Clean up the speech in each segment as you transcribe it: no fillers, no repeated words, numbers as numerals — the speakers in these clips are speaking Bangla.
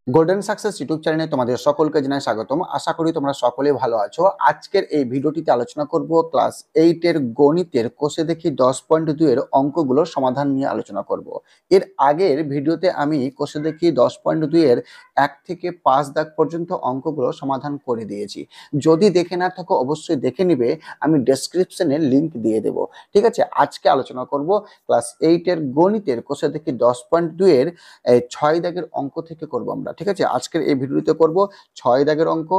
গোল্ডেন সাকসেস ইউটিউব চ্যানেলে তোমাদের সকলকে জানাই স্বাগতম। আশা করি তোমরা সকলেই ভালো আছো। আজকের এই ভিডিওটিতে আলোচনা করব ক্লাস 8 এর গণিতের কোষে দেখি 10.2 এর অঙ্কগুলো সমাধান নিয়ে আলোচনা করব। এর আগের ভিডিওতে আমি কোষে দেখি 10.2 এর 1 থেকে 5 দাগ পর্যন্ত অঙ্কগুলো সমাধান করে দিয়েছি। যদি দেখে না থাকো অবশ্যই দেখে নিবে, আমি ডেসক্রিপশনে লিংক দিয়ে দেব। ঠিক আছে, আজকে আলোচনা করব ক্লাস 8 এর গণিতের কোষে দেখি 10.2 এর 6 দাগের অঙ্ক থেকে করব আমরা। ঠিক আছে, আজকের এই ভিডিওতে করব 6 দাগের অঙ্ক,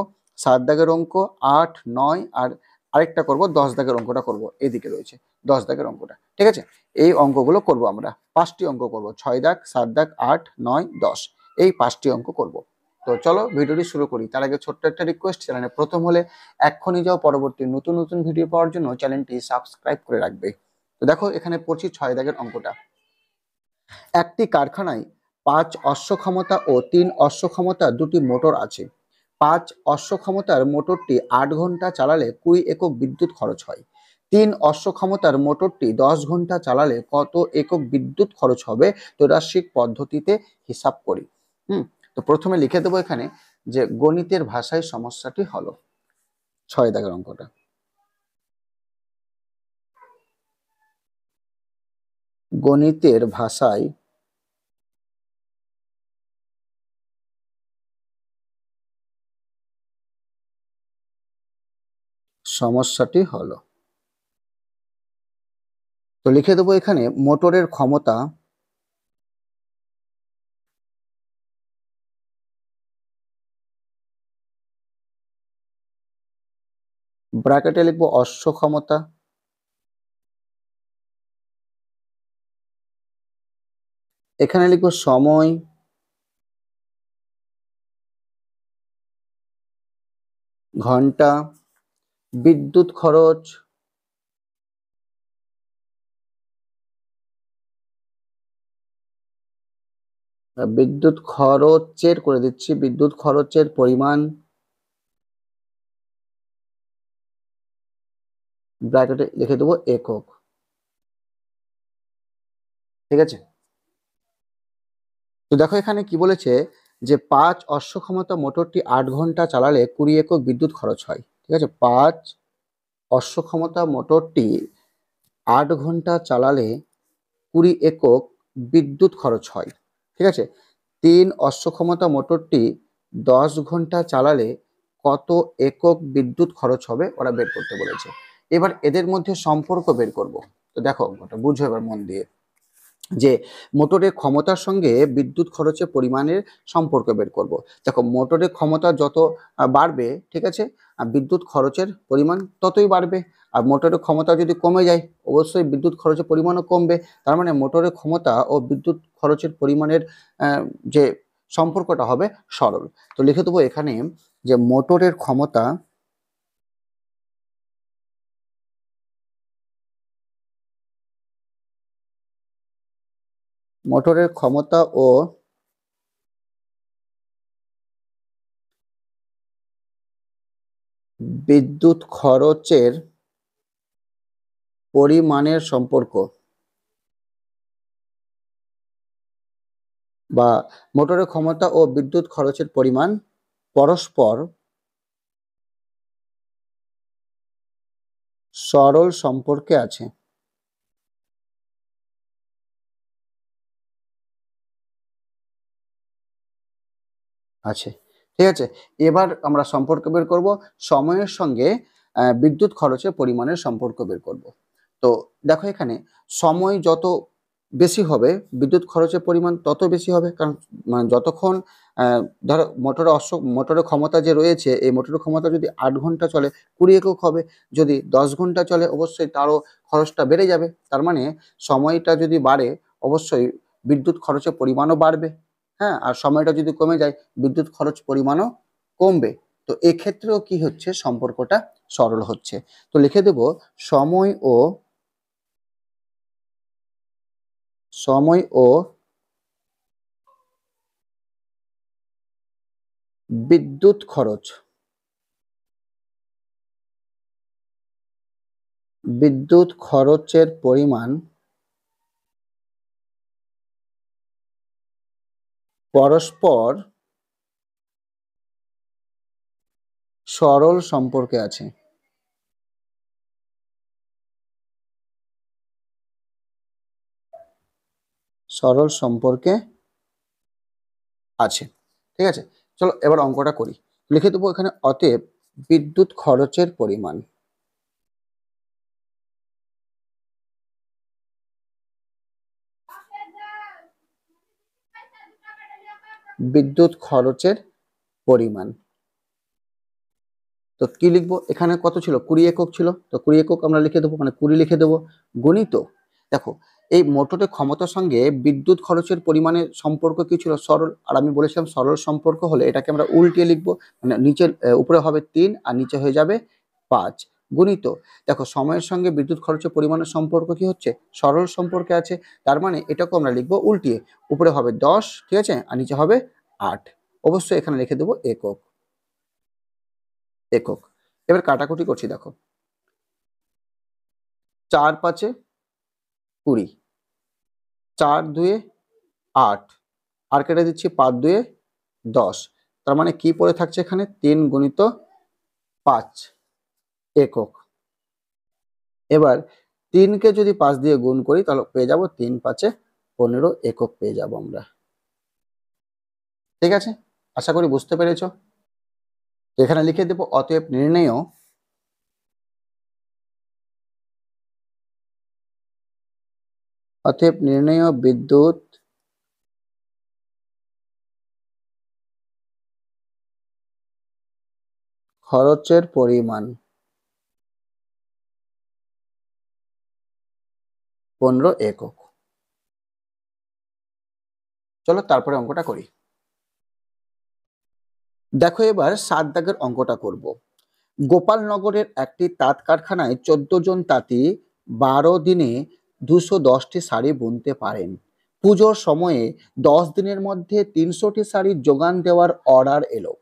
7 দাগের অঙ্ক, 8, 9 আর আরেকটা করব 10 দাগের অঙ্কটা করব। এদিকে রয়েছে 10 দাগের অঙ্কটা। ঠিক আছে, এই অঙ্কগুলো করব আমরা। 5টি অঙ্ক করব, 6 দাগ, 7 দাগ, 8, 9, 10, এই 5টি অঙ্ক করব। তো চলো ভিডিওটি শুরু করি। তার আগে ছোট্ট একটা রিকোয়েস্ট, চ্যানেলে প্রথম হলে এক্ষুনি যাও পরবর্তী নতুন নতুন ভিডিও পাওয়ার জন্য চ্যানেলটি সাবস্ক্রাইব করে রাখবে। তো দেখো এখানে পড়ছি 6 দাগের অঙ্কটা। একটি কারখানায় 5 অশ্ব ক্ষমতা ও 3 অশ্ব ক্ষমতা দুটি মোটর আছে। 5 অশ্ব ক্ষমতার মোটরটি 8 ঘন্টা চালালে 20 একক বিদ্যুৎ খরচ হয়। 3 অশ্ব ক্ষমতার মোটরটি 10 ঘন্টা চালালে কত একক বিদ্যুৎ খরচ হবে ত্রৈরাশিক পদ্ধতিতে হিসাব করি। তো প্রথমে লিখে দেবো এখানে যে গণিতের ভাষায় সমস্যাটি হলো। 6 দাগের অঙ্কটা। গণিতের ভাষায় সমস্যাটি হলো। তো লিখে দেবো এখানে মোটরের ক্ষমতা ব্র্যাকেটে লিখবো অশ্ব ক্ষমতা, এখানে লিখবো সময়, ঘন্টা, বিদ্যুৎ খরচ, বিদ্যুৎ খরচের করে দিচ্ছি, বিদ্যুৎ খরচের পরিমাণ, ব্র্যাকেটে লিখে দেবো একক। ঠিক আছে, তো দেখো এখানে কি বলেছে যে 5 অশ্ব ক্ষমতা মোটরটি 8 ঘন্টা চালালে 20 একক বিদ্যুৎ খরচ হয়। ঠিক আছে, 5 অশ্ব ক্ষমতা মোটরটি 8 ঘন্টা চালালে 20 একক বিদ্যুৎ খরচ হয়। ঠিক আছে, 3 অশ্ব ক্ষমতা মোটরটি 10 ঘন্টা চালালে কত একক বিদ্যুৎ খরচ হবে ওরা বের করতে বলেছে। এবার এদের মধ্যে সম্পর্ক বের করব। তো দেখো ওটা বুঝো এবার মন দিয়ে, যে মোটরের ক্ষমতার সঙ্গে বিদ্যুৎ খরচের পরিমাণের সম্পর্ক বের করব। দেখো মোটরের ক্ষমতা যত বাড়বে, ঠিক আছে, বিদ্যুৎ খরচের পরিমাণ ততই বাড়বে। আর মোটরের ক্ষমতা যদি কমে যায় অবশ্যই বিদ্যুৎ খরচের পরিমাণও কমবে। তার মানে মোটরের ক্ষমতা ও বিদ্যুৎ খরচের পরিমাণের যে সম্পর্কটা হবে সরল। তো লিখে দেবো এখানে যে মোটরের ক্ষমতা ও বিদ্যুৎ খরচের পরিমাণের সম্পর্ক, বা মোটরের ক্ষমতা ও বিদ্যুৎ খরচের পরিমাণ পরস্পর সরল সম্পর্কে আছে। আছে, ঠিক আছে। এবার আমরা সম্পর্ক বের করব, সময়ের সঙ্গে বিদ্যুৎ খরচের পরিমাণের সম্পর্ক বের করব। তো দেখো এখানে সময় যত বেশি হবে বিদ্যুৎ খরচের পরিমাণ তত বেশি হবে, কারণ মানে যতক্ষণ ধরো মোটরের ক্ষমতা যে রয়েছে, এই মোটরের ক্ষমতা যদি 8 ঘন্টা চলে 20 একক হবে, যদি 10 ঘন্টা চলে অবশ্যই তারও খরচটা বেড়ে যাবে। তার মানে সময়টা যদি বাড়ে অবশ্যই বিদ্যুৎ খরচের পরিমাণও বাড়বে। হ্যাঁ, আর সময়টা যদি কমে যায় বিদ্যুৎ খরচ পরিমাণও কমবে। তো এক্ষেত্রেও কি হচ্ছে, সম্পর্কটা সরল হচ্ছে। তো লিখে দেব সময় ও বিদ্যুৎ খরচ, বিদ্যুৎ খরচের পরিমাণ পরস্পর সরল সম্পর্কে আছে। সরল সম্পর্কে আছে। ঠিক আছে, চলো এবার অঙ্কটা করি। লিখে দেবো এখানে, অতএব বিদ্যুৎ খরচের পরিমাণ। বিদ্যুৎ খরচের পরিমাণ। তো কি লিখবো, এখানে কত ছিল, 20 একক ছিল, তো 20 একক আমরা লিখে দেবো, মানে 20 লিখে দেবো, গণিত। দেখো, এই মোটরের ক্ষমতার সঙ্গে বিদ্যুৎ খরচের পরিমাণের সম্পর্ক কি ছিল, সরল। আর আমি বলেছিলাম সরল সম্পর্ক হলে এটাকে আমরা উল্টিয়ে লিখবো, মানে নিচের উপরে হবে 3 আর নিচে হয়ে যাবে 5, গণিত। দেখো, সময়ের সঙ্গে বিদ্যুৎ খরচের পরিমাণের সম্পর্ক কি হচ্ছে, সরল সম্পর্কে আছে। তার মানে এটাকে আমরা লিখবো উল্টিয়ে, উপরে হবে 10, ঠিক আছে, আর নিচে হবে 8। অবশ্যই এখানে লিখে দেবো একক। একক। এবার কাটাকুটি করছি, দেখো 4 5 20, 4 2 8, আর কেটে দিচ্ছি 5 2 10। তার মানে কি পড়ে থাকছে এখানে, 3 গুণিত 5 একক। এবার 3কে যদি 5 দিয়ে গুণ করি তাহলে পেয়ে যাব 3 5 15 একক পেয়ে যাব আমরা। ঠিক আছে, আশা করি বুঝতে পেরেছো। তো এখানে লিখে দেবো, অতএব নির্ণেয় বিদ্যুৎ খরচের পরিমাণ 15 একক। চলো তারপরে অঙ্কটা করি। দেখো, এবার 7 দাগের অঙ্কটা করব। গোপালনগরের একটি তাঁত কারখানায় 14 জন তাঁতি 12 দিনে 210টি শাড়ি বুনতে পারেন। পুজোর সময়ে 10 দিনের মধ্যে 300টি শাড়ি যোগান দেওয়ার অর্ডার এলো।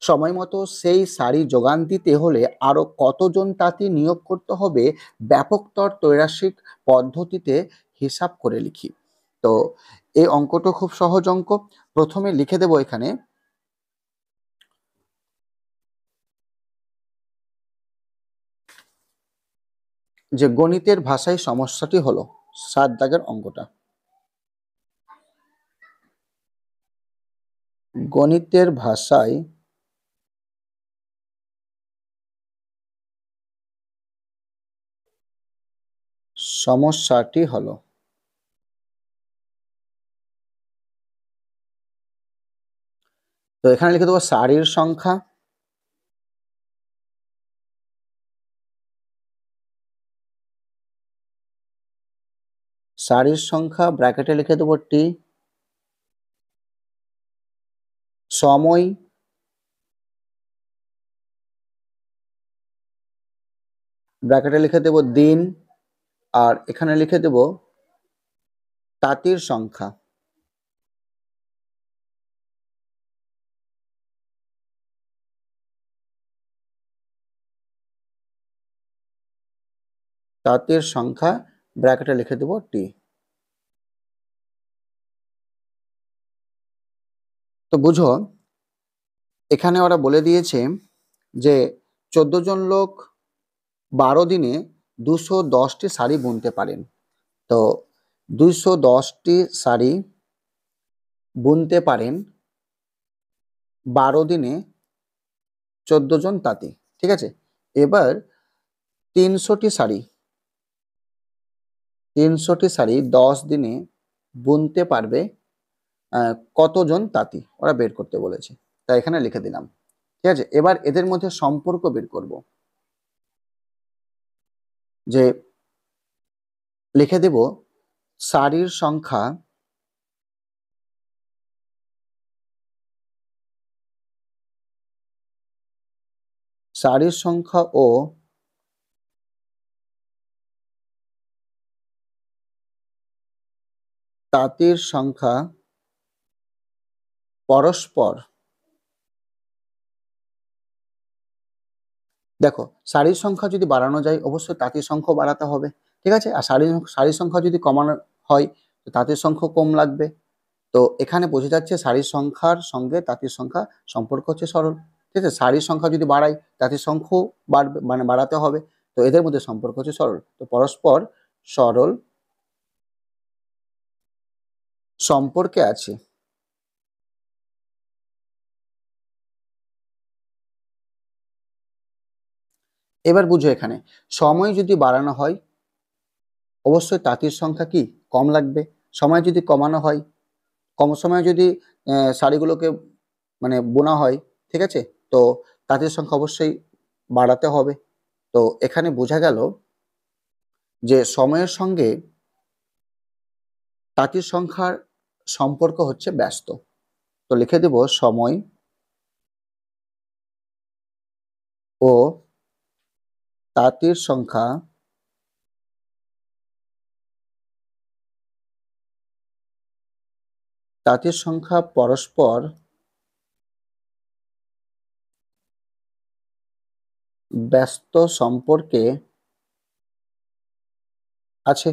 সময় মতো সেই শাড়ি যোগান দিতে হলে আরো কতজন তাঁতি নিয়োগ করতে হবে, ব্যাপকতর ত্রৈরাসিক পদ্ধতিতে হিসাব করে লিখি। তো এই অঙ্কটা খুব সহজ অঙ্ক। প্রথমে লিখে দেব এখানে যে গণিতের ভাষায় সমস্যাটি হলো 7 দাগের অঙ্কটা। গণিতের ভাষায় সমস্যাটি হলো, তো এখানে লিখে দেবো শাড়ির সংখ্যা, শাড়ির সংখ্যা ব্র্যাকেটে লিখে দেবো টি, সময় ব্র্যাকেটে লিখে দেব দিন, আর এখানে লিখে দেব তাঁতির সংখ্যা। তাঁতির সংখ্যা ব্র্যাকেটে লিখে দেব টি। তো বুঝো, এখানে ওরা বলে দিয়েছে যে 14 জন লোক 12 দিনে 210টি শাড়ি বুনতে পারেন। তো 210টি শাড়ি বুনতে পারেন 12 দিনে 14 জন তাঁতি। ঠিক আছে, এবার 300টি শাড়ি 10 দিনে বুনতে পারবে কতজন তাঁতি, ওরা বের করতে বলেছে, তাই এখানে লিখে দিলাম। ঠিক আছে, এবার এদের মধ্যে সম্পর্ক বের করব। যে লিখে দেব শাড়ির সংখ্যা ও তাঁতির সংখ্যা পরস্পর। দেখো, শাড়ির সংখ্যা যদি বাড়ানো যায় অবশ্যই তাঁতির সংখ্যা বাড়াতে হবে। ঠিক আছে, আর শাড়ির সংখ্যা যদি কমানো হয় তো তাঁতির সংখ্যা কম লাগবে। তো এখানে বোঝা যাচ্ছে শাড়ির সংখ্যার সঙ্গে তাঁতির সংখ্যা সম্পর্ক হচ্ছে সরল। ঠিক আছে, সারির সংখ্যা যদি বাড়াই তাঁতির সংখ্যাও বাড়বে, মানে বাড়াতে হবে। তো এদের মধ্যে সম্পর্ক হচ্ছে সরল, তো পরস্পর সরল সম্পর্কে আছে। এবার বুঝো, এখানে সময় যদি বাড়ানো হয় অবশ্যই তাঁতির সংখ্যা কি কম লাগবে, সময় যদি কমানো হয়, কম সময়ে যদি শাড়িগুলোকে মানে বোনা হয়, ঠিক আছে, তো তাঁতির সংখ্যা অবশ্যই বাড়াতে হবে। তো এখানে বোঝা গেল যে সময়ের সঙ্গে তাঁতির সংখ্যার সম্পর্ক হচ্ছে ব্যস্ত। তো লিখে দেব সময় ও তাঁতির সংখ্যা পরস্পর ব্যস্ত সম্পর্কে আছে।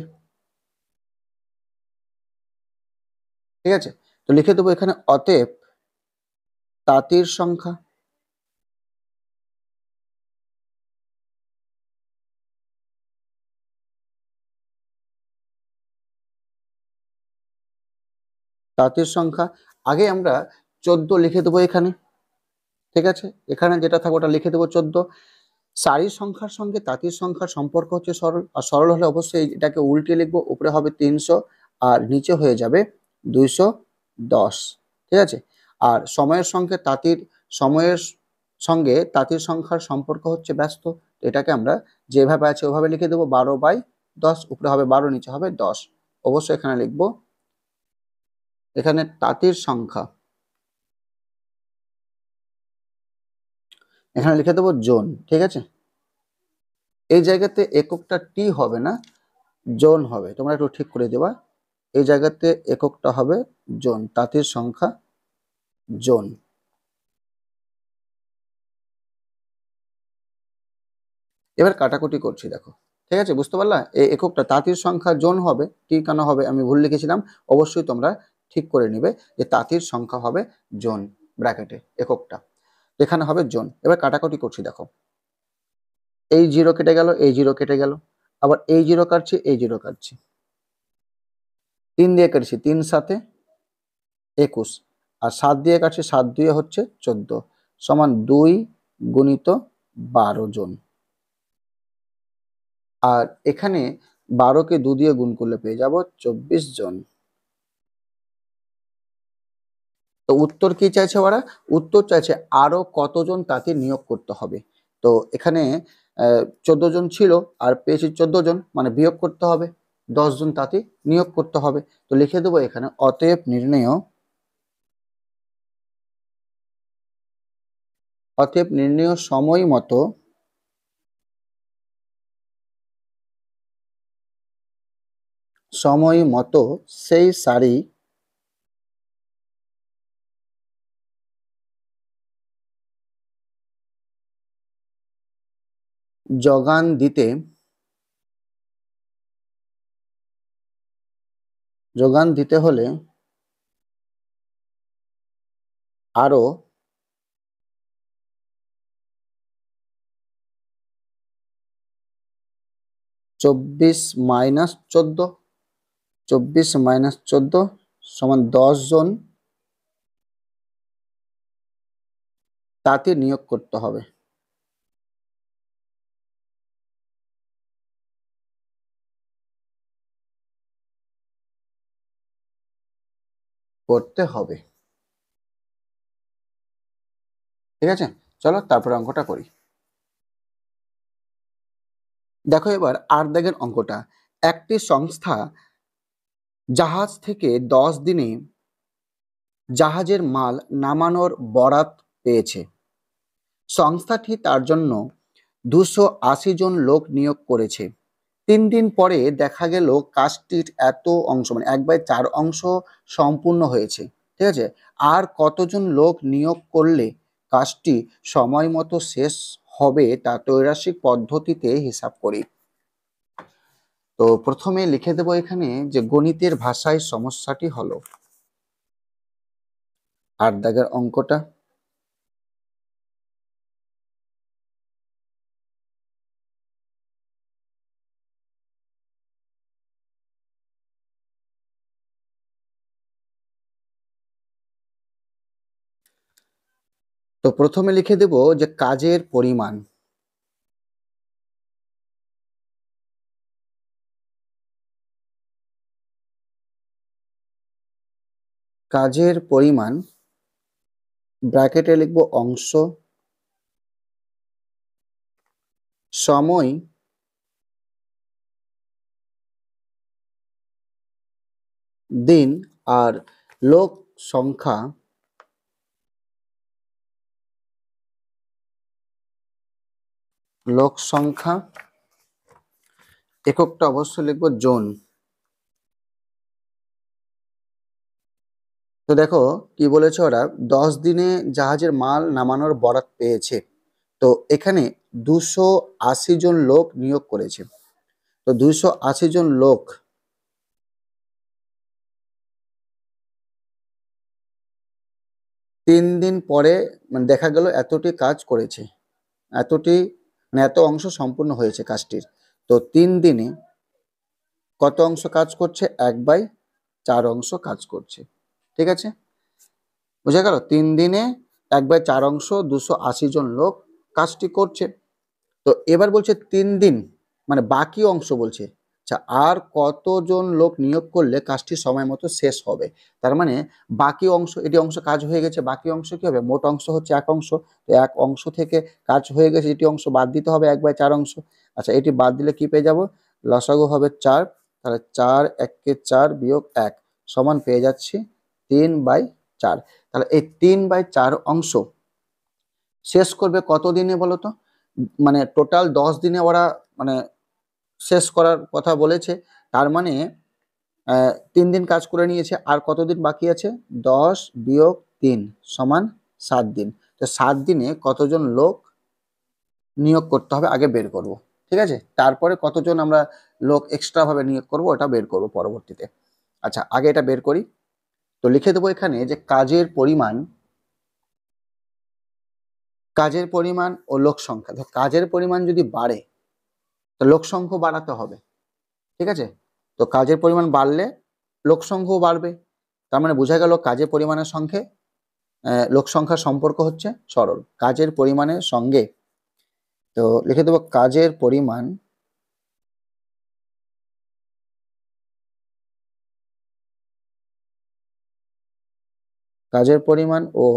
ঠিক আছে, তো লিখে দেবো এখানে অতএব তাঁতির সংখ্যা আগে আমরা 14 লিখে দেবো এখানে। ঠিক আছে, এখানে যেটা থাকবে ওটা লিখে দেবো 14। সারির সংখ্যার সঙ্গে তাঁতির সংখ্যার সম্পর্ক হচ্ছে সরল, আর সরল হলে অবশ্যই এটাকে উল্টে লিখবো, উপরে হবে 300 আর নিচে হয়ে যাবে 210। ঠিক আছে, আর সময়ের সঙ্গে তাঁতির সংখ্যার সম্পর্ক হচ্ছে ব্যস্ত, এটাকে আমরা যেভাবে আছে ওভাবে লিখে দেবো 12/10, উপরে হবে 12 নিচে হবে 10। অবশ্যই এখানে লিখবো, এখানে তাঁতির সংখ্যা এখানে লিখে দেবো জন। ঠিক আছে, এই জায়গাতে এককটা টি হবে না, জন হবে, তোমরা একটু ঠিক করে দেবা। এই জায়গাতে এককটা হবে জন, তাঁতির সংখ্যা জন। এবার কাটাকুটি করছি, দেখো। ঠিক আছে, বুঝতে পারলা, এই এককটা তাঁতির সংখ্যা জন হবে, টি কেন হবে আমি ভুল লিখেছিলাম, অবশ্যই তোমরা ঠিক করে নিবে যে তাঁতির সংখ্যা হবে জন, ব্র্যাকেটে এককটা, এখানে হবে জন। এবার কাটাকুটি করছি, দেখো, এই জিরো কেটে গেল, এই জিরো কেটে গেল, আবার এই জিরো কাটছি, এই জিরো কাটছি, 3 দিয়ে কাটছি, 3 7 21, আর 7 দিয়ে কাটছি, 7 2 হচ্ছে 14, সমান 2 গুণিত 12 জন। আর এখানে 12কে 2 দিয়ে গুণ করলে পেয়ে যাব 24 জন। তো উত্তর কি চাইছে ওরা? উত্তর চাইছে আরো কতজন তাকে নিয়োগ করতে হবে। তো এখানে 14 জন ছিল আর পেয়েছি 14 জন, মানে বিয়োগ করতে হবে, 10 জন তাতে নিয়োগ করতে হবে। তো লিখে দেবো এখানে অতএব নির্ণেয় সময় মতো সেই শাড়ি যোগান দিতে হলে আরো 24 - 14 সমান 10 জন তাতে নিয়োগ করতে হবে। ঠিক আছে, চলো তারপরে অঙ্কটা করি। দেখো এবার 8 দাগের অঙ্কটা, একটি সংস্থা জাহাজ থেকে 10 দিনে জাহাজের মাল নামানোর বরাত পেয়েছে। সংস্থাটি তার জন্য 280 জন লোক নিয়োগ করেছে। 3 দিন পরে দেখা গেল কাজটির এত অংশ, মানে 1/4 অংশ সম্পূর্ণ হয়েছে। ঠিক আছে, আর কতজন লোক নিয়োগ করলে কাজটি সময় মতো শেষ হবে তা ত্রৈরাসিক পদ্ধতিতে হিসাব করি। তো প্রথমে লিখে দেব এখানে যে গণিতের ভাষায় সমস্যাটি হলো 8 দাগের অঙ্কটা। তো প্রথমে লিখে দেব যে কাজের পরিমাণ। কাজের পরিমাণ ব্র্যাকেটে লিখব অংশ, সময় দিন, আর লোক সংখ্যা এককটা অবশ্যই লিখব জন। তো দেখো কি বলেছে ওরা, 10 দিনে জাহাজের মাল নামানোর বরাত পেয়েছে। তো এখানে 280 জন লোক নিয়োগ করেছে। তো 280 জন লোক 3 দিন পরে মানে দেখা গেল এতটি কাজ করেছে, এতটি মানে এত অংশ সম্পূর্ণ হয়েছে কাজটির। তো 3 দিনে কত অংশ কাজ করছে? 1/4 অংশ কাজ করছে। ঠিক আছে, বুঝা গেল? 3 দিনে 1/4 অংশ 280 জন লোক কাজটি করছে। তো এবার বলছে 3 দিন মানে বাকি অংশ বলছে, আচ্ছা আর কতজন লোক নিয়োগ করলে কাজটি সময় মতো শেষ হবে। তার মানে বাকি অংশ, এটি অংশ কাজ হয়ে গেছে, বাকি অংশ কি হবে? মোট অংশ হচ্ছে 1 অংশ, তো 1 অংশ থেকে কাজ হয়ে গেছে, এটি অংশ বাদ দিতে হবে 1/4 অংশ। আচ্ছা এটি বাদ দিলে কি পেয়ে যাব? লসাগু হবে 4, তাহলে 4 1 4 বিয়োগ 1 সমান পেয়ে যাচ্ছি 3/4। তাহলে এই 3/4 অংশ শেষ করবে কত দিনে বলো তো? মানে টোটাল 10 দিনে ওরা মানে শেষ করার কথা বলেছে। তার মানে 3 দিন কাজ করে নিয়েছে, আর কতদিন বাকি আছে? 10 বিয়োগ 3 সমান 7 দিন। তো 7 দিনে কতজন লোক নিয়োগ করতে হবে আগে বের করব। ঠিক আছে, তারপরে কতজন আমরা লোক এক্সট্রা ভাবে নিয়োগ করব ওটা বের করব পরবর্তীতে। আচ্ছা আগে এটা বের করি। তো লিখে দেবো এখানে যে কাজের পরিমাণ ও লোক সংখ্যা। তো কাজের পরিমাণ যদি বাড়ে তো লোক সংখ্যা বাড়াতে হবে। ঠিক আছে, তো কাজের পরিমাণ বাড়লে লোক সংখ্যাও বাড়বে। তার মানে বোঝা গেল কাজের পরিমাণের সঙ্গে লোক সংখ্যার সম্পর্ক হচ্ছে সরল। কাজের পরিমাণের সঙ্গে, তো লিখে দেবো কাজের পরিমাণ ও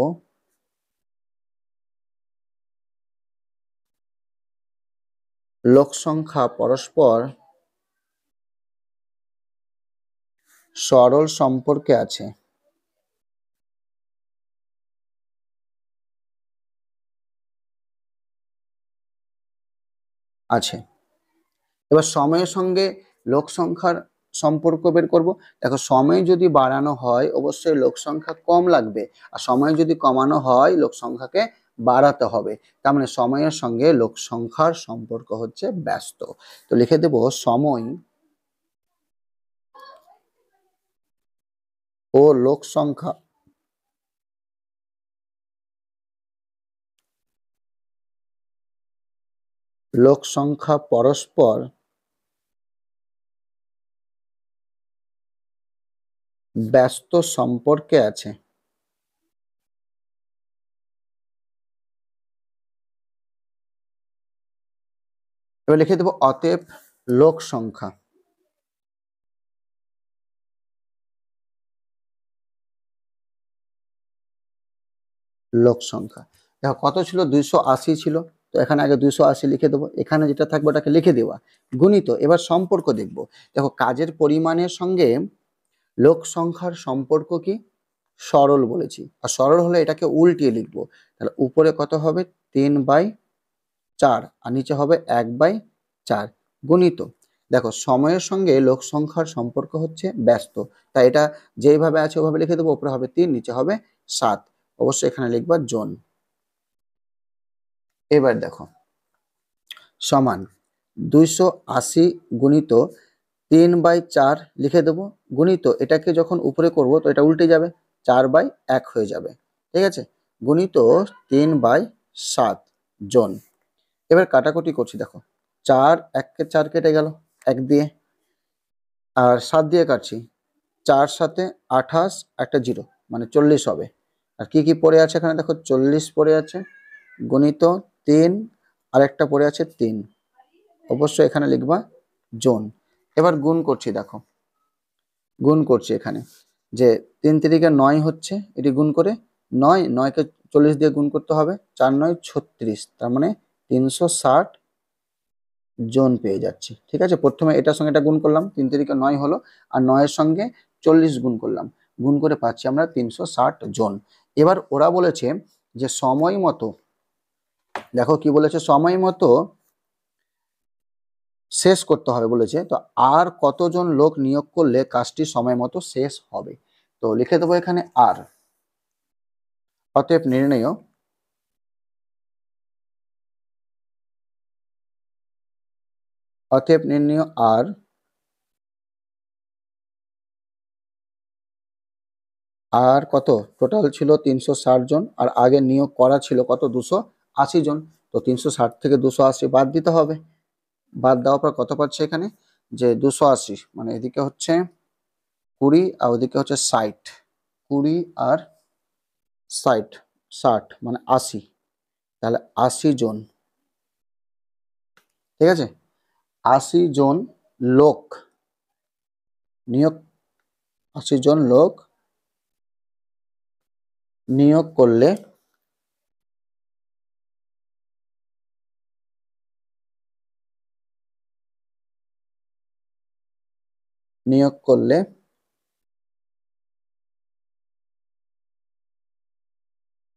লোক সংখ্যা পরস্পর সরল সম্পর্কে আছে। আছে এবার সময়ের সঙ্গে লোক সংখ্যার সম্পর্ক বের করব। দেখো সময় যদি বাড়ানো হয় অবশ্যই লোক সংখ্যা কম লাগবে, আর সময় যদি কমানো হয় লোক সংখ্যাকে বাড়াতে হবে। তার মানে সময়ের সঙ্গে লোক সংখ্যার সম্পর্ক হচ্ছে ব্যস্ত। তো লিখে দেব সময় ও লোক সংখ্যা পরস্পর ব্যস্ত সম্পর্কে আছে। এবার লিখে দেবো অতএব লোক সংখ্যা দেখো কত ছিল? 280 ছিল। তো এখানে আগে 280 লিখে দেবো, এখানে যেটা থাকবে ওটাকে লিখে দেওয়া গুণিত। এবার সম্পর্ক দেখব। দেখো কাজের পরিমাণের সঙ্গে লোক সংখ্যার সম্পর্ক কি? সরল বলেছি, আর সরল হলে এটাকে উল্টিয়ে লিখবো। তাহলে উপরে কত হবে? 3/4 আর নিচে হবে 1/4 গুণিত। দেখো সময়ের সঙ্গে লোক সংখ্যার সম্পর্ক হচ্ছে ব্যস্ত, তাই এটা যেইভাবে আছে ওভাবে লিখে দেবো। উপরে হবে 3, নিচে হবে 7, অবশ্যই এখানে লিখবা জন। এবার দেখো সমান 280 গুণিত 3/4 লিখে দেবো গুণিত, এটাকে যখন উপরে করব তো এটা উল্টে যাবে, 4/1 হয়ে যাবে। ঠিক আছে, গুণিত 3/7 জন। এবার কাটাকুটি করছি। দেখো 4 1 কে 4 কেটে গেল 1 দিয়ে, আর 7 দিয়ে কাটছি, 4 7 28, একটা 0 মানে 40 হবে। আর কি কি পড়ে আছে এখানে দেখো, 40 পড়ে আছে, গণিত 3, আর একটা পড়ে আছে 3। অবশ্যই এখানে লিখবা জোন। এবার গুণ করছি, দেখো গুণ করছি এখানে, যে 3 তিরিকে 9 হচ্ছে, এটি গুণ করে 9 কে 40 দিয়ে গুণ করতে হবে, 4 9 36, তার মানে 360 জোন পেয়ে যাচ্ছি। ঠিক আছে, প্রথমে এটার সঙ্গে এটা গুণ করলাম, 3 তিরিকে 9 হলো, আর 9 এর সঙ্গে 40 গুণ করলাম, গুণ করে পাচ্ছি আমরা 360 জোন। এবার ওরা বলেছে যে সময় মতো, দেখো কি বলেছে, সময় মতো শেষ করতে হবে বলেছে। তো আর কতজন লোক নিয়োগ করলে কাজটি সময় মতো শেষ হবে? তো লিখে দেবো এখানে আর। অতএব নির্ণয় অতএব নির্ণয় আর আর কত টোটাল ছিল 360 জন, আর আগে নিয়োগ করা ছিল কত 280 জন। তো 360 থেকে 280 বাদ দিতে হবে। বাদ দেওয়ার পর কত পাচ্ছে এখানে, যে 280 মানে এদিকে হচ্ছে 20 আর ওদিকে হচ্ছে 60, 20 আর 60, 60 মানে 80, তাহলে 80 জন। ঠিক আছে, 80 জন লোক নিয়োগ, 80 জন লোক নিয়োগ করলে নিয়োগ করলে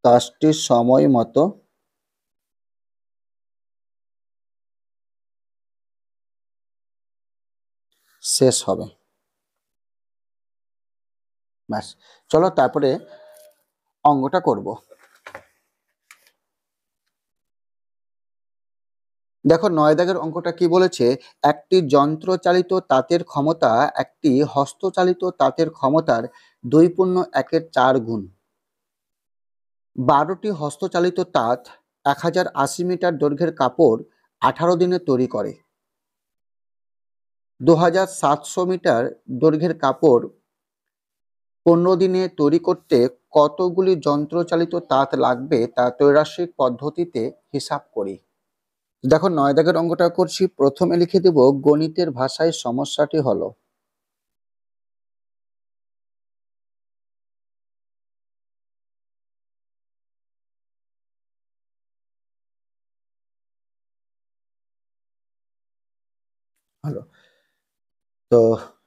কাজটি সময় মতো শেষ হবে। ব্যাস, চলো তারপরে অঙ্কটা করব। দেখো 9 দাগের অঙ্কটা কি বলেছে, একটি যন্ত্রচালিত তাঁতের ক্ষমতা একটি হস্তচালিত তাঁতের ক্ষমতার 2.1/4 গুণ। 12টি হস্তচালিত তাঁত 1080 মিটার দৈর্ঘ্যের কাপড় 18 দিনে তৈরি করে। 2700 মিটার দৈর্ঘ্যের কাপড় 15 দিনে তৈরি করতে কতগুলি যন্ত্রচালিত তাঁত লাগবে তা ত্রৈরাশিক পদ্ধতিতে হিসাব করি। দেখো 9 দাগের অঙ্কটা করছি, প্রথমে লিখে দেব গণিতের ভাষায় সমস্যাটি হলো। হলো, তো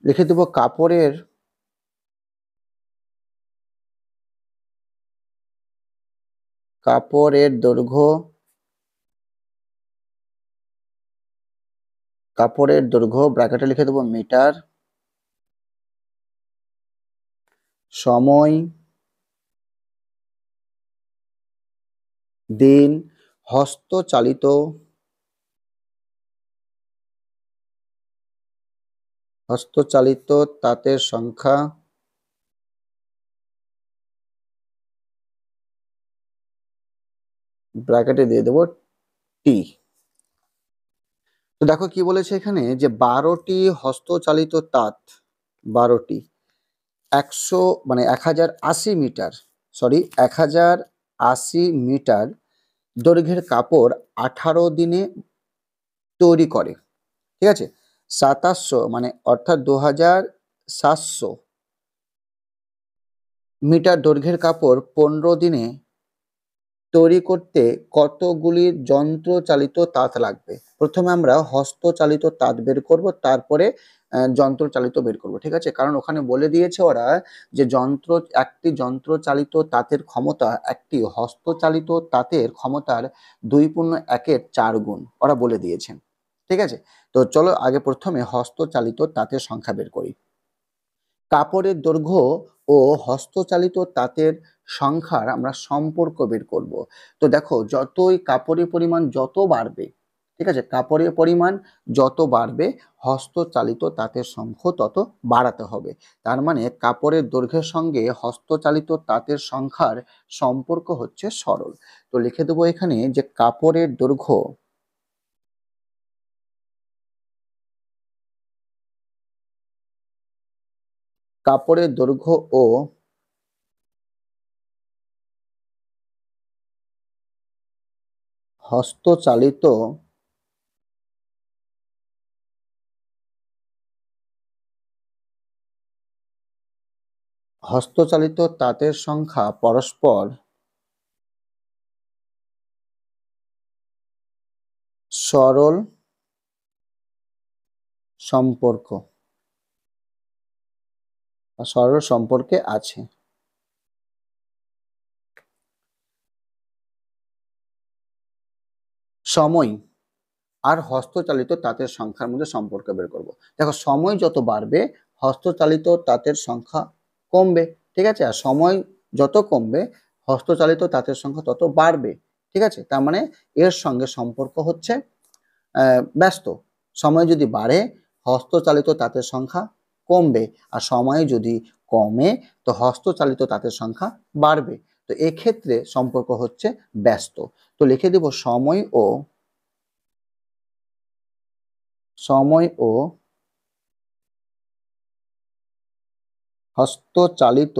লিখে দেব কাপড়ের দৈর্ঘ্য, ব্র্যাকেটে লিখে দেব মিটার, সময়, দিন, হস্তচালিত তাঁতের সংখ্যা, ব্র্যাকেটে দিয়ে দেব টি। তো দেখো কি বলেছে এখানে, যে 12টি হস্তচালিত তাঁত, 12টি 100 মানে 1080 মিটার, সরি 1080 মিটার দৈর্ঘ্যের কাপড় 18 দিনে তৈরি করে। ঠিক আছে, 2700 মানে অর্থাৎ 2700 মিটার দৈর্ঘ্যের কাপড় 15 দিনে তৈরি করতে কতগুলি যন্ত্রচালিত তাঁত লাগবে। প্রথমে আমরা হস্তচালিত তাঁত বের করব, তারপরে যন্ত্রচালিত বের করব। ঠিক আছে, কারণ ওখানে বলে দিয়েছে ওরা যে একটি যন্ত্রচালিত তাঁতের ক্ষমতা একটি হস্তচালিত তাঁতের ক্ষমতার 2.1/4 গুণ ওরা বলে দিয়েছেন। ঠিক আছে, তো চলো আগে প্রথমে হস্তচালিত তাঁতের সংখ্যা বের করি। কাপড়ের দৈর্ঘ্য ও হস্তচালিত তাঁতের সংখ্যার আমরা সম্পর্ক বের করব। তো দেখো যতই কাপড়ের পরিমাণ যত বাড়বে, ঠিক আছে, কাপড়ের পরিমাণ যত বাড়বে হস্তচালিত তাঁতের সংখ্যা তত বাড়াতে হবে। তার মানে কাপড়ের দৈর্ঘ্যের সঙ্গে হস্তচালিত তাঁতের সংখ্যার সম্পর্ক হচ্ছে সরল। তো লিখে দেবো এখানে যে কাপড়ের দৈর্ঘ্য ও হস্তচালিত তাঁতের সংখ্যা পরস্পর সরল সম্পর্কে আছে। সময় আর হস্তচালিত তাঁতের সংখ্যার মধ্যে সম্পর্ক বের করব। দেখো, সময় যত বাড়বে হস্তচালিত তাঁতের সংখ্যা কমবে, ঠিক আছে? আর সময় যত কমবে হস্তচালিত তাঁতের সংখ্যা তত বাড়বে, ঠিক আছে? তার মানে এর সঙ্গে সম্পর্ক হচ্ছে ব্যস্ত। সময় যদি বাড়ে হস্তচালিত তাঁতের সংখ্যা কমবে, আর সময় যদি কমে তো হস্তচালিত তাঁতের সংখ্যা বাড়বে। তো এক্ষেত্রে সম্পর্ক হচ্ছে ব্যস্ত। তো লিখে দেব সময় ও হস্তচালিত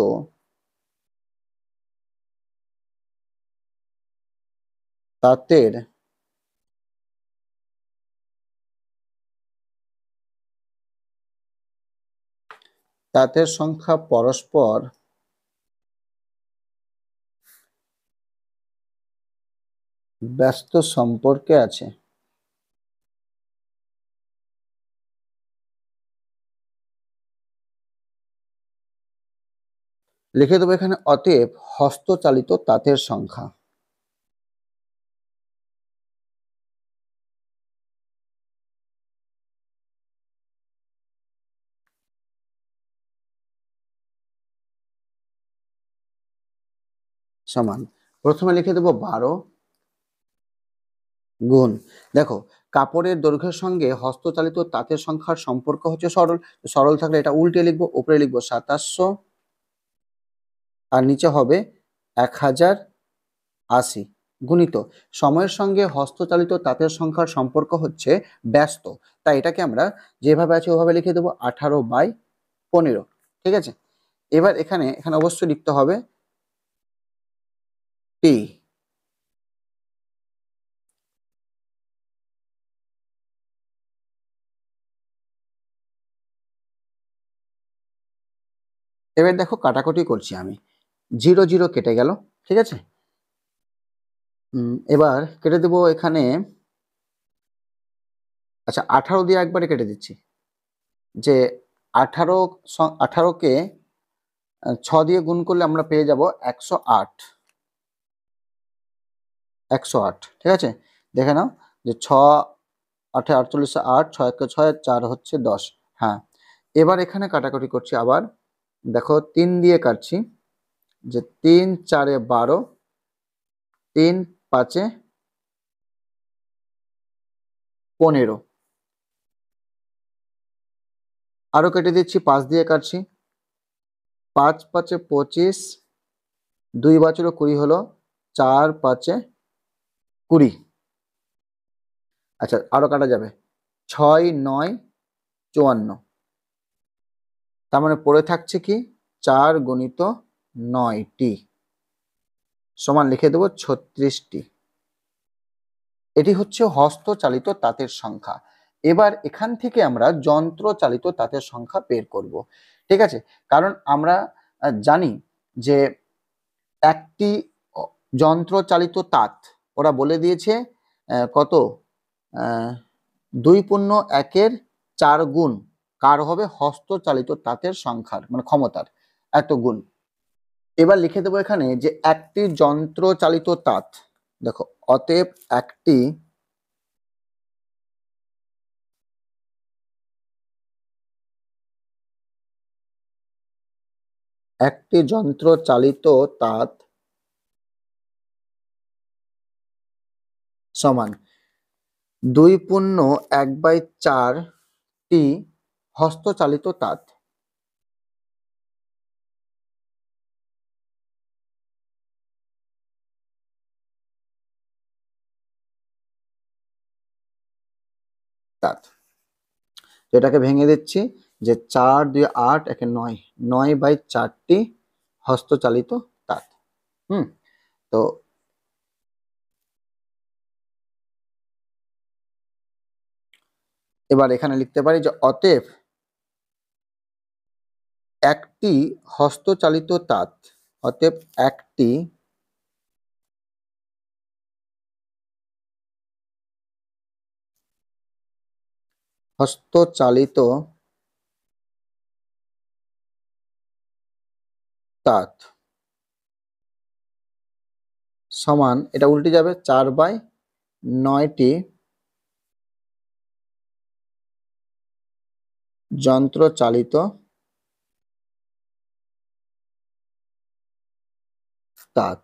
তাঁতের সংখ্যা পরস্পর ব্যস্ত সম্পর্কে আছে। লিখে দেবো এখানে অতএব হস্তচালিত তাঁতের সংখ্যা সমান, প্রথমে লিখে দেবো 12 গুণ, দেখো কাপড়ের দৈর্ঘ্যের সঙ্গে হস্তচালিত তাঁতের সংখ্যার সম্পর্ক হচ্ছে সরল। সরল থাকলে এটা উল্টে লিখবো, উপরে লিখবো 2700 আর নিচে হবে 1080 গুণিত সময়ের সঙ্গে হস্তচালিত তাঁতের সংখ্যার সম্পর্ক হচ্ছে ব্যস্ত। তাই এটাকে আমরা যেভাবে আছে ওভাবে লিখে দেবো 18/15, ঠিক আছে? এবার এখানে অবশ্যই লিখতে হবে টি। এবার দেখো কাটাকুটি করছি আমি, 0 0 কেটে গেল, ঠিক আছে? এবার কেটে দেবো এখানে, আচ্ছা 18 দিয়ে একবারে কেটে দিচ্ছি, যে 18কে 6 দিয়ে গুণ করলে আমরা পেয়ে যাব 108, ঠিক আছে? দেখে নাও যে 6 8 48 8 6 1 6 4 হচ্ছে 10। হ্যাঁ, এবার এখানে কাটাকুটি করছি আবার, দেখো 3 দিয়ে কাটছি, যে 3 4 12, 3 5 15, আরো কেটে দিচ্ছি, 5 দিয়ে কাটছি, 5 5 25, 2 বছরও 20 হলো, 4 5 20। আচ্ছা আরো কাটা যাবে, 6 9 54, তার মানে পড়ে থাকছে কি 4 গুণিত 9টি সমান লিখে দেবো 36টি। এটি হচ্ছে হস্তচালিত তাঁতের সংখ্যা। এবার এখান থেকে আমরা যন্ত্রচালিত তাঁতের সংখ্যা বের করব, ঠিক আছে? কারণ আমরা জানি যে একটি যন্ত্রচালিত তাঁত ওরা বলে দিয়েছে কত, 2.1 গুণ কার হবে হস্তচালিত তাঁতের সংখ্যার, মানে ক্ষমতার এত গুণ। এবার লিখে দেবো এখানে যে একটি যন্ত্রচালিত তাঁত, দেখো অতএব একটি যন্ত্রচালিত তাঁত সমান 2.1/4টি হস্তচালিত তাঁত। এটাকে ভেঙে দিচ্ছি, যে 4 2 8 1 9, 9/4টি হস্তচালিত তাঁত। তো এবার এখানে লিখতে পারি যে অতএব একটি হস্তচালিত তাঁত, অতএব একটি হস্তচালিত তাঁত সমান, এটা উল্টে যাবে, 4/9টি যন্ত্রচালিত তাঁত।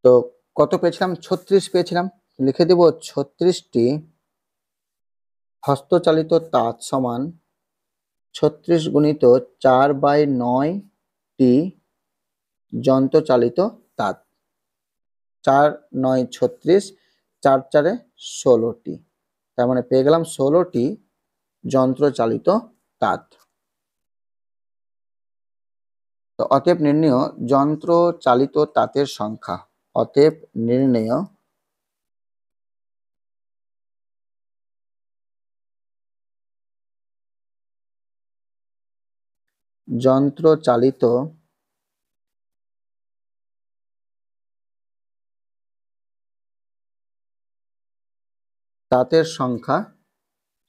তো কত পেয়েছিলাম? 36 পেয়েছিলাম। লিখে দেব 36টি হস্তচালিত তাঁত সমান 36 গুণিত 4/9টি যন্ত্রচালিত তাঁত। 4×9 36, 4×4 16টি। তার মানে পেয়ে গেলাম 16টি যন্ত্রচালিত তাঁত। তো অতএব নির্ণেয় যন্ত্রচালিত তাঁতের সংখ্যা, অতএব নির্ণেয় যন্ত্রচালিত তাঁতের সংখ্যা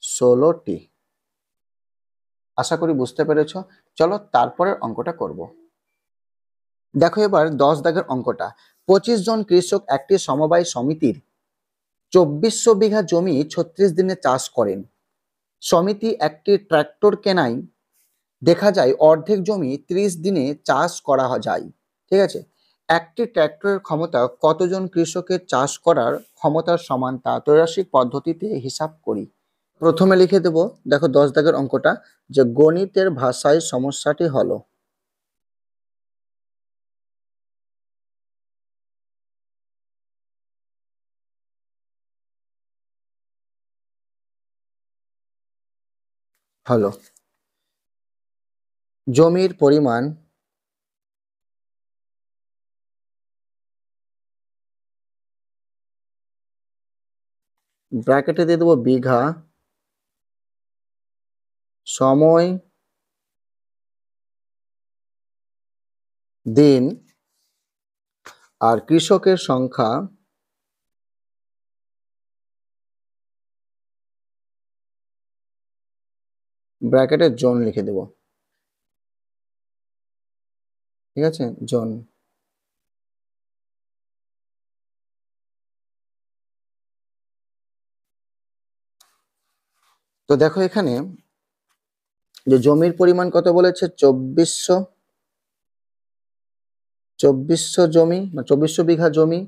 16টি। আশা করি বুঝতে পেরেছ। চলো তারপরের অঙ্কটা করব। দেখো এবার 10 দাগের অঙ্কটা। 25 জন কৃষক একটি সমবায় সমিতির 2400 বিঘা জমি 36 দিনে চাষ করেন। সমিতি একটি ট্রাক্টর কেনায় দেখা যায় অর্ধেক জমি 30 দিনে চাষ করা যায়। ঠিক আছে, একটি ট্রাক্টরের ক্ষমতা কতজন কৃষকের চাষ করার ক্ষমতার সমান তা ত্রৈরাসিক পদ্ধতিতে হিসাব করি। প্রথমে লিখে দেব, দেখো 10 দাগের অঙ্কটা, যে গণিতের ভাষায় সমস্যাটি হলো হলো জমির পরিমাণ ব্র্যাকেটে দিয়ে দেবো বিঘা, সময়, দিন, আর কৃষকের সংখ্যা ব্র্যাকেটে জন লিখে দেব। ঠিক আছে, জন। তো দেখো এখানে যে জমির পরিমাণ কত বলেছে, 2400 জমি, 2400 বিঘা জমি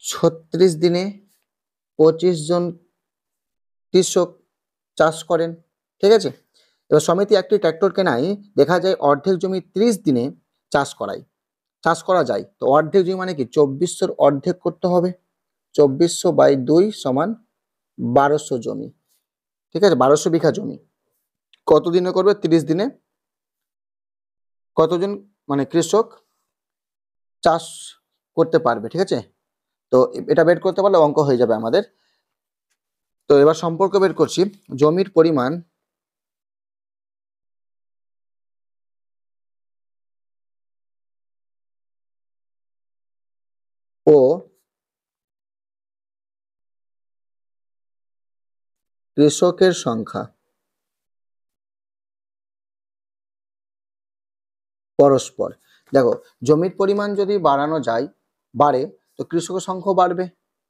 36 দিনে 25 জন কৃষক চাষ করেন। ঠিক আছে, এবার সমিতি একটি ট্র্যাক্টর কেনায় দেখা যায় অর্ধেক জমি 30 দিনে চাষ করা যায়। তো অর্ধেক জমি মানে কি, 2400 অর্ধেক করতে হবে, 2400/2 সমান 1200 জমি। ঠিক আছে, 1200 বিঘা জমি কত দিনে করবে, 30 দিনে কতজন মানে কৃষক চাষ করতে পারবে। ঠিক আছে, তো এটা বের করতে পারলে অঙ্ক হয়ে যাবে আমাদের। তো এবার সম্পর্ক বের করছি, জমির পরিমাণ ও কৃষকের সংখ্যা পরস্পর। দেখো জমির পরিমাণ যদি বাড়ে তো কৃষকের সংখ্যা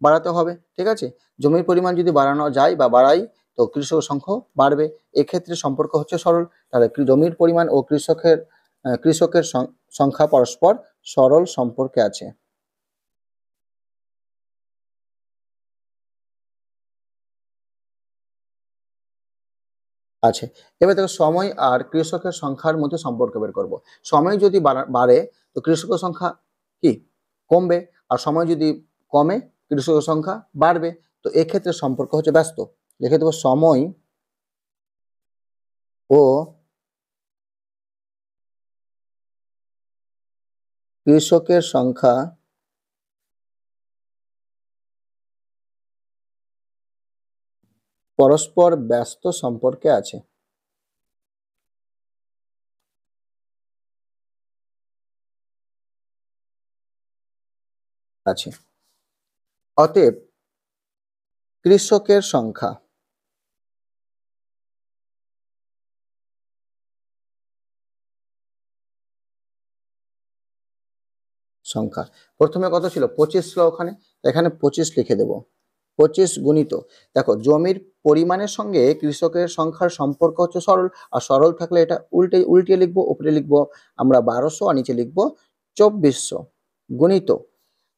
বাড়াতে হবে। ঠিক আছে, জমির পরিমাণ যদি বাড়ানো যায় বা বাড়াই তো কৃষকের সংখ্যা বাড়বে। এক্ষেত্রে সম্পর্ক হচ্ছে সরল। তাহলে জমির পরিমাণ ও কৃষকের সংখ্যা পরস্পর সরল সম্পর্কে আছে। আছে, এবার দেখো সময় আর কৃষকের সংখ্যার মধ্যে সম্পর্ক বের করব। সময় যদি বাড়ে তো কৃষকের সংখ্যা কি কমবে, আর সময় যদি কমে কৃষকের সংখ্যা বাড়বে। তো এক্ষেত্রে সম্পর্ক হচ্ছে ব্যস্ত। লিখে দেবো সময় ও কৃষকের সংখ্যা পরস্পর ব্যস্ত সম্পর্কে আছে। আছে। অতএব কৃষকের সংখ্যা সংখ্যা প্রথমে কত ছিল? 25 ছিল ওখানে, এখানে 25 লিখে দেব। 25 গুণিত, দেখো জমির পরিমাণের সঙ্গে কৃষকের সংখ্যার সম্পর্ক হচ্ছে সরল, আর সরল থাকলে এটা উল্টিয়ে লিখবো, উপরে লিখবো আমরা 1200 আর নিচে লিখবো 2400 গুণিত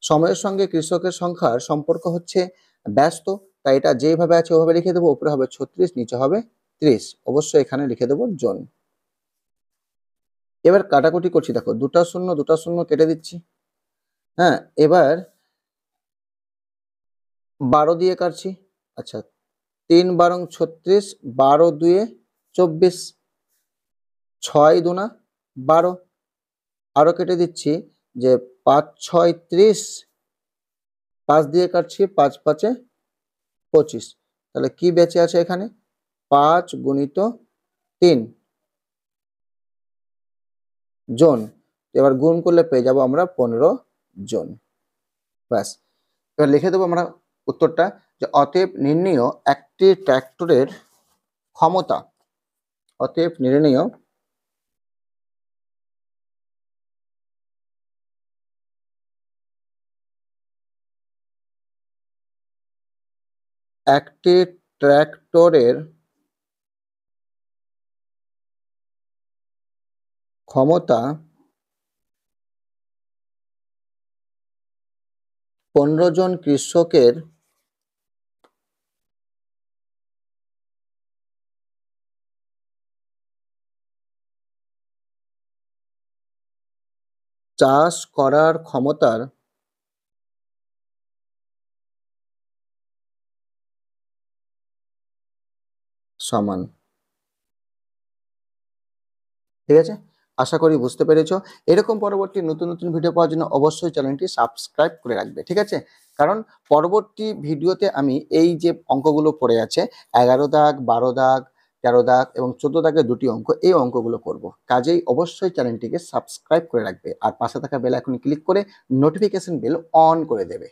সময়ের সঙ্গে কৃষকের সংখ্যার সম্পর্ক হচ্ছে ব্যস্ত, তাই এটা যেভাবে আছে ওভাবে লিখে দেবো, উপরে হবে 36 নিচে হবে 30, অবশ্যই এখানে লিখে দেবো জন। এবার কাটাকুটি করছি, দেখো দুটা শূন্য কেটে দিচ্ছি। হ্যাঁ, এবার 12 দিয়ে কাটছি। আচ্ছা, 3 বারং 36, 12 দুয়ে 24, 6 দুনা 12, আরো কেটে দিচ্ছি যে 5 6 30, 5 দিয়ে কাটছি, 5 5 25, তাহলে কি বেঁচে আছে এখানে? 5 গুণিত 3 জন, এবার গুণ করলে পেয়ে যাব আমরা 15 জন। ব্যাস, এবার লিখে দেবো আমরা উত্তরটা, যে অতএব নির্ণেয় একটি ট্র্যাক্টরের ক্ষমতা, অতএব নির্ণেয় একটি ট্র্যাক্টরের ক্ষমতা 15 জন কৃষকের চাষ করার ক্ষমতার সমান। ঠিক আছে, আশা করি বুঝতে পেরেছো। এরকম পরবর্তী নতুন নতুন ভিডিও পাওয়ার জন্য অবশ্যই চ্যানেলটি সাবস্ক্রাইব করে রাখবে, ঠিক আছে? কারণ পরবর্তী ভিডিওতে আমি এই যে অঙ্কগুলো পড়ে আছে, 11 দাগ, 12 দাগ, 13 দাগ এবং 14 দাগের দুটি অঙ্ক, এই অঙ্কগুলো করব। কাজেই অবশ্যই চ্যানেলটিকে সাবস্ক্রাইব করে রাখবে আর পাশে থাকা বেল আইকনে ক্লিক করে নোটিফিকেশন বেল অন করে দেবে।